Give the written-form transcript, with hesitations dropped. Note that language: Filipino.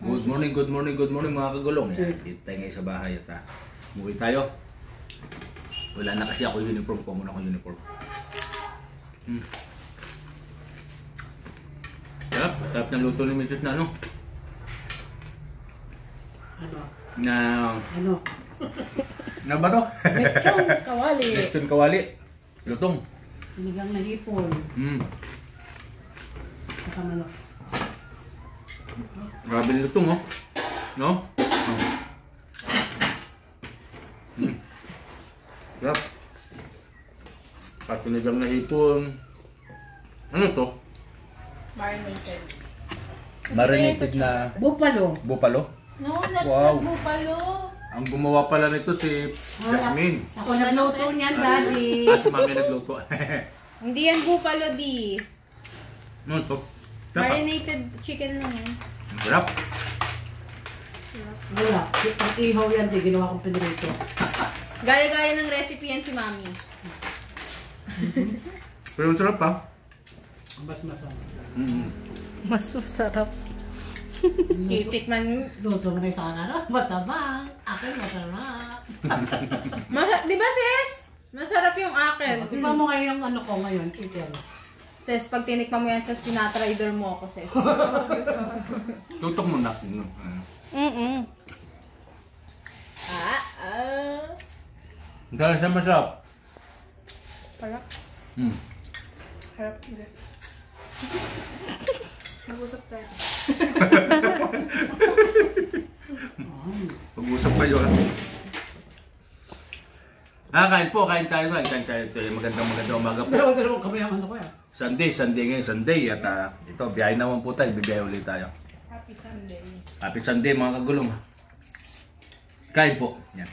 Good morning, good morning, good morning mga kagulong. Yan, dito tayo ngayon sa bahay at umuwi tayo. Wala na kasi ako uniform ko, muna ako uniform. Sarap ng luto ni Mrs. na ano? Ano? Ano ba to? Lechon kawali. Lechon kawali. Lutong. Sinigang na hipon. Saka manok. Grabe yung lutong, oh. No? Sarap. Sinigang na hipon. Ano to? Marinated. Marinated na Bupalo. bupalo. No, not Wow. bupalo. Ang gumawa pala nito si Jasmine. Ako nagluto niyan, Daddy. Si Mami nagluto. Hindi yan bupalo, di. Ano to? Sarap. Marinated chicken lang yan. Ang sarap. Wala. Ang ihaw yan, di. Ginawa kong pinrito. Gaya-gaya ng recipe yan si Mami. Pero ang sarap pa. Mas masarap. Mas masarap. Titikman. Luto mo na sa kanara. Matabang. Akin masarap. Di ba sis? Masarap yung akin. Di ba mo ngayon yung ano ko ngayon? Chicken. Sis, pag tinikman mo yan, sis, tinatrader mo ako, sis. Tutok mo na. Ang sarap siya masarap. Harap. Harap. Hindi. Mag-usap tayo. Pag-usap kayo. Kain po, kain tayo. Magandang umaga po. Pero wag kami ang ano ko yan. Sunday ngayon, Sunday. At ito, biyahe naman po tayo. Bibiyahe ulit tayo. Happy Sunday. Happy Sunday mga kagulong. Kain po. Yan.